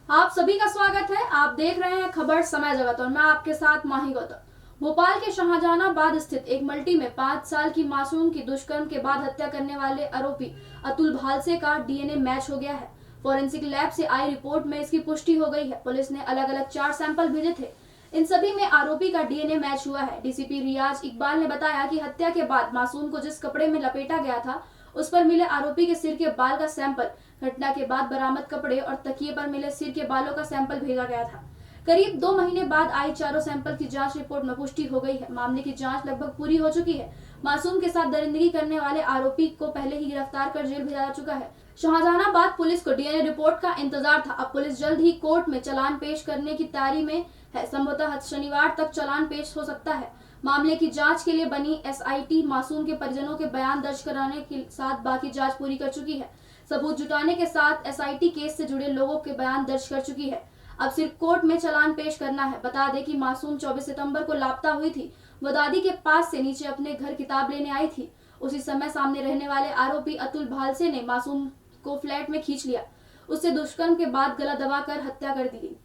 आप सभी का स्वागत है। आप देख रहे हैं खबर समय जगत और मैं आपके साथ माही गौतम। भोपाल के शाहजहानाबाद स्थित एक मल्टी में 5 साल की मासूम की दुष्कर्म के बाद हत्या करने वाले आरोपी अतुल भालसे का डीएनए मैच हो गया है। फॉरेंसिक लैब से आई रिपोर्ट में इसकी पुष्टि हो गई है। पुलिस ने अलग अलग 4 सैंपल भेजे थे। इन सभी में आरोपी का डीएनए मैच हुआ है। डीसीपी रियाज इकबाल ने बताया कि हत्या के बाद मासूम को जिस कपड़े में लपेटा गया था उस पर मिले आरोपी के सिर के बाल का सैंपल, घटना के बाद बरामद कपड़े और तकिए पर मिले सिर के बालों का सैंपल भेजा गया था। करीब 2 महीने बाद आई चारों सैंपल की जांच रिपोर्ट में पुष्टि हो गई है। मामले की जांच लगभग पूरी हो चुकी है। मासूम के साथ दरिंदगी करने वाले आरोपी को पहले ही गिरफ्तार कर जेल भेजा जा चुका है। शाहजहानाबाद पुलिस को डीएनए रिपोर्ट का इंतजार था। अब पुलिस जल्द ही कोर्ट में चालान पेश करने की तैयारी में है। संभवतः शनिवार तक चालान पेश हो सकता है। मामले की जांच के लिए बनी एसआईटी मासूम के परिजनों के बयान दर्ज कराने के साथ बाकी जांच पूरी कर चुकी है। सबूत जुटाने के साथ एसआईटी केस से जुड़े लोगों के बयान दर्ज कर चुकी है। अब सिर्फ कोर्ट में चालान पेश करना है। बता दें कि मासूम 24 सितंबर को लापता हुई थी। वो दादी के पास से नीचे अपने घर किताब लेने आई थी। उसी समय सामने रहने वाले आरोपी अतुल भालसे ने मासूम को फ्लैट में खींच लिया। उससे दुष्कर्म के बाद गला दबाकर हत्या कर दी।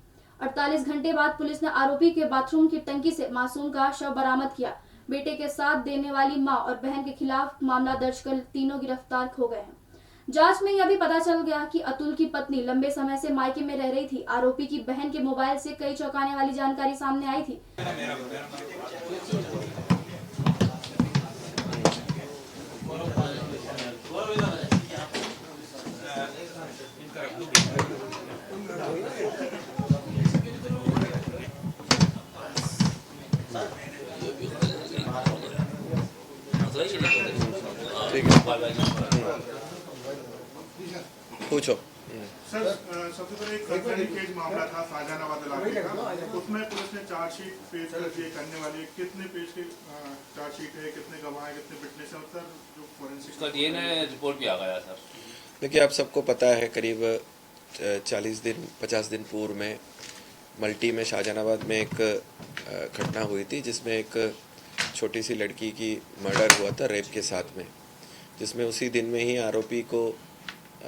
48 घंटे बाद पुलिस ने आरोपी के बाथरूम की टंकी से मासूम का शव बरामद किया। बेटे के साथ देने वाली मां और बहन के खिलाफ मामला दर्ज कर तीनों गिरफ्तार हो गए हैं। जांच में यह भी पता चल गया कि अतुल की पत्नी लंबे समय से मायके में रह रही थी। आरोपी की बहन के मोबाइल से कई चौंकाने वाली जानकारी सामने आई थी। ठीक है, पूछो। सर, सबसे पहले एक कंसर्न केस मामला था शाहजहानाबाद इलाके का। उसमें पुलिस ने चार्जशीट पेश कर दिए। करने वाले कितने पेज के चार्जशीट है, कितने गवाह है, कितने विटनेस है, सर जो फोरेंसिक उसका डीएनए रिपोर्ट भी आ गया सर। देखिए, आप सबको पता है करीब 50 दिन पूर्व में मल्टी में शाहजहानाबाद में एक घटना हुई थी जिसमें एक छोटी सी लड़की की मर्डर हुआ था रेप के साथ में, जिसमें उसी दिन में ही आरोपी को,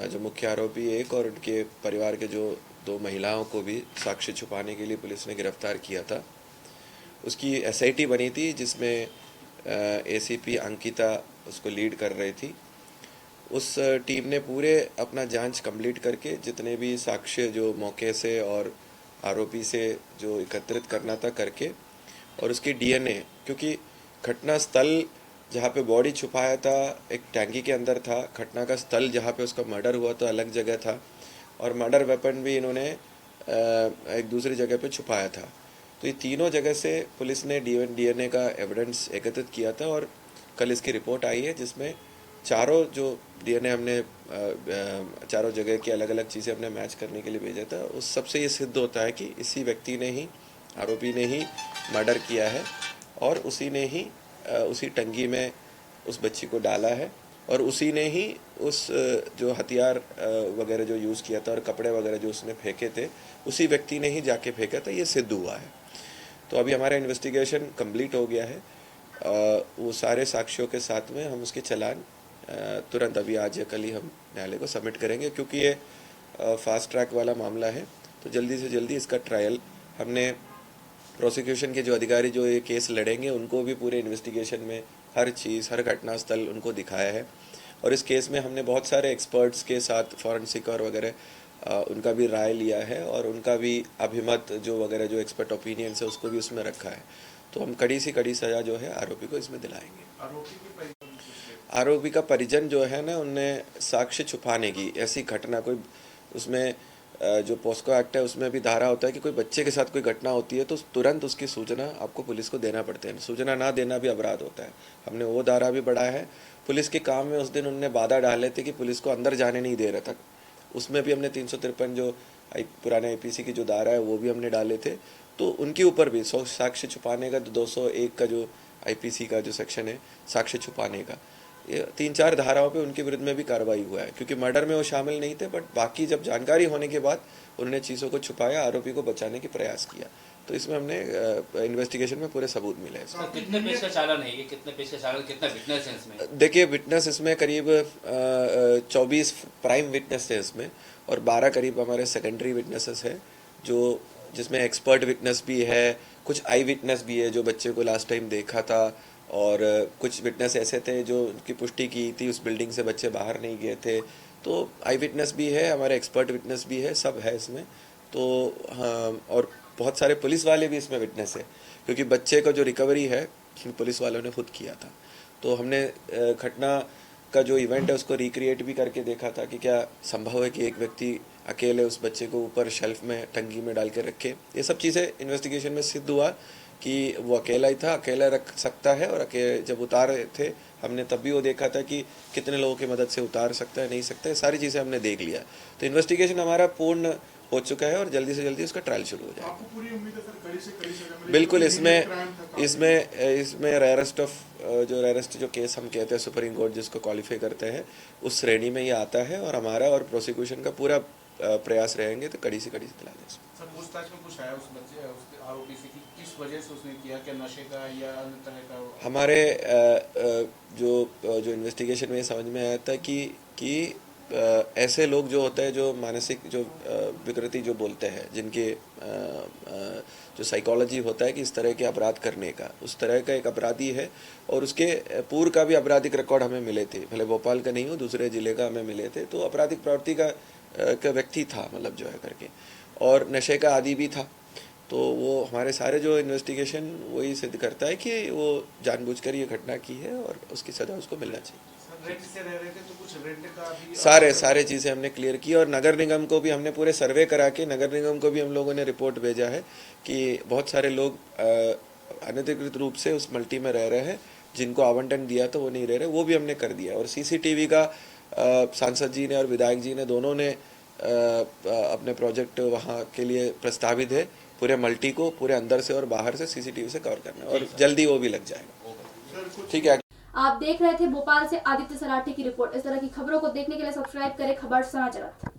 जो मुख्य आरोपी एक और उनके परिवार के जो 2 महिलाओं को भी साक्ष्य छुपाने के लिए पुलिस ने गिरफ्तार किया था। उसकी एसआईटी बनी थी जिसमें एसीपी अंकिता उसको लीड कर रही थी। उस टीम ने पूरे अपना जांच कंप्लीट करके जितने भी साक्ष्य जो मौके से और आरोपी से जो एकत्रित करना था करके, और उसकी डीएनए, क्योंकि घटना स्थल जहाँ पे बॉडी छुपाया था एक टैंकी के अंदर था, घटना का स्थल जहाँ पे उसका मर्डर हुआ तो अलग जगह था, और मर्डर वेपन भी इन्होंने एक दूसरी जगह पे छुपाया था। तो ये तीनों जगह से पुलिस ने डीएनए का एविडेंस एकत्रित किया था और कल इसकी रिपोर्ट आई है जिसमें चारों जो डीएनए हमने चारों जगह की अलग अलग चीज़ें हमने मैच करने के लिए भेजा था, उस सबसे ये सिद्ध होता है कि इसी व्यक्ति ने ही, आरोपी ने ही मर्डर किया है और उसी ने ही उसी टंकी में उस बच्ची को डाला है और उसी ने ही उस जो हथियार वगैरह जो यूज़ किया था और कपड़े वगैरह जो उसने फेंके थे उसी व्यक्ति ने ही जाके फेंका था। ये सिद्ध हुआ है। तो अभी हमारा इन्वेस्टिगेशन कंप्लीट हो गया है। वो सारे साक्ष्यों के साथ में हम उसके चालान तुरंत अभी आज या कल ही हम न्यायालय को सबमिट करेंगे, क्योंकि ये फास्ट ट्रैक वाला मामला है। तो जल्दी से जल्दी इसका ट्रायल हमने प्रोसिक्यूशन के जो अधिकारी जो ये केस लड़ेंगे उनको भी पूरे इन्वेस्टिगेशन में हर चीज़, हर घटना स्थल उनको दिखाया है। और इस केस में हमने बहुत सारे एक्सपर्ट्स के साथ फॉरेंसिक और वगैरह उनका भी राय लिया है और उनका भी अभिमत जो वगैरह जो एक्सपर्ट ओपिनियंस है उसको भी उसमें रखा है। तो हम कड़ी से कड़ी सज़ा जो है आरोपी को इसमें दिलाएंगे। आरोपी का परिजन जो है ना, उनने साक्ष्य छुपाने की ऐसी घटना, कोई उसमें जो पोस्को एक्ट है उसमें भी धारा होता है कि कोई बच्चे के साथ कोई घटना होती है तो तुरंत उसकी सूचना आपको पुलिस को देना पड़ता है। सूचना ना देना भी अपराध होता है। हमने वो धारा भी बढ़ाया है। पुलिस के काम में उस दिन उनने बाधा डाले थे कि पुलिस को अंदर जाने नहीं दे रहा था, उसमें भी हमने 353 जो पुराने आईपीसी की जो धारा है वो भी हमने डाले थे। तो उनके ऊपर भी साक्ष्य छुपाने का 201 का जो आईपीसी का जो सेक्शन है साक्ष्य छुपाने का, ये 3-4 धाराओं पे उनके विरुद्ध में भी कार्रवाई हुआ है, क्योंकि मर्डर में वो शामिल नहीं थे, बट बाकी जब जानकारी होने के बाद उन्होंने चीज़ों को छुपाया, आरोपी को बचाने की प्रयास किया। तो इसमें हमने इन्वेस्टिगेशन में पूरे सबूत मिले हैं। तो कितने पेज का चालान है ये, कितने पेज का चालान, कितना विटनेस है इसमें? देखिए, विटनेस इसमें करीब 24 प्राइम विटनेस है इसमें, और 12 करीब हमारे सेकेंडरी विटनेसेस है, जो जिसमें एक्सपर्ट विटनेस भी है, कुछ आई विटनेस भी है जो बच्चे को लास्ट टाइम देखा था, और कुछ विटनेस ऐसे थे जो उनकी पुष्टि की थी उस बिल्डिंग से बच्चे बाहर नहीं गए थे। तो आई विटनेस भी है, हमारे एक्सपर्ट विटनेस भी है, सब है इसमें। तो हाँ, और बहुत सारे पुलिस वाले भी इसमें विटनेस है, क्योंकि बच्चे का जो रिकवरी है पुलिस वालों ने खुद किया था। तो हमने घटना का जो इवेंट है उसको रिक्रिएट भी करके देखा था कि क्या संभव है कि एक व्यक्ति अकेले उस बच्चे को ऊपर शेल्फ में टंकी में डाल के रखे। ये सब चीज़ें इन्वेस्टिगेशन में सिद्ध हुआ कि वो अकेला ही था, अकेला रख सकता है, और अकेले जब उतार रहे थे हमने तब भी वो देखा था कि कितने लोगों की मदद से उतार सकता है, नहीं सकता है, सारी चीज़ें हमने देख लिया। तो इन्वेस्टिगेशन हमारा पूर्ण हो चुका है और जल्दी से जल्दी उसका ट्रायल शुरू हो जाएगा। आपको पूरी उम्मीद है सर कड़ी से कड़ी सजा मिलेगी? बिल्कुल। क्राइम था इसमें रेयरेस्ट जो केस हम कहते हैं सुप्रीम कोर्ट जिसको क्वालिफाई करते हैं उस श्रेणी में ये आता है, और हमारा और प्रोसिक्यूशन का पूरा प्रयास रहेंगे तो कड़ी से कड़ी दिला दें। सर पूछताछ में कुछ आया उस बच्चे उस आरोपी से कि किस वजह से उसने किया, क्या नशे का या अन्य तरह का? हमारे जो इन्वेस्टिगेशन में समझ में आया था कि ऐसे लोग जो होते हैं जो मानसिक जो विकृति जो बोलते हैं, जिनके जो साइकोलॉजी होता है कि इस तरह के अपराध करने का, उस तरह का एक अपराधी है, और उसके पूर्व का भी आपराधिक रिकॉर्ड हमें मिले थे, भले भोपाल का नहीं हो दूसरे जिले का हमें मिले थे। तो आपराधिक प्रवृत्ति का व्यक्ति था, मतलब जो है करके, और नशे का आदी भी था। तो वो हमारे सारे जो इन्वेस्टिगेशन वही सिद्ध करता है कि वो जानबूझकर ये घटना की है और उसकी सजा उसको मिलना चाहिए। रेंट से रह रहे थे तो कुछ रेंट का भी सारे चीज़ें हमने क्लियर की, और नगर निगम को भी हमने पूरे सर्वे करा के नगर निगम को भी हम लोगों ने रिपोर्ट भेजा है कि बहुत सारे लोग अनधिकृत रूप से उस मल्टी में रह रहे हैं, जिनको आवंटन दिया तो वो नहीं रह रहे, वो भी हमने कर दिया। और सीसीटीवी का सांसद जी ने और विधायक जी ने दोनों ने अपने प्रोजेक्ट वहाँ के लिए प्रस्तावित है, पूरे मल्टी को पूरे अंदर से और बाहर से सीसीटीवी से कवर करना, और जल्दी वो भी लग जाएगा। ठीक है। आप देख रहे थे भोपाल से आदित्य सराठी की रिपोर्ट। इस तरह की खबरों को देखने के लिए सब्सक्राइब करें खबर समाचार।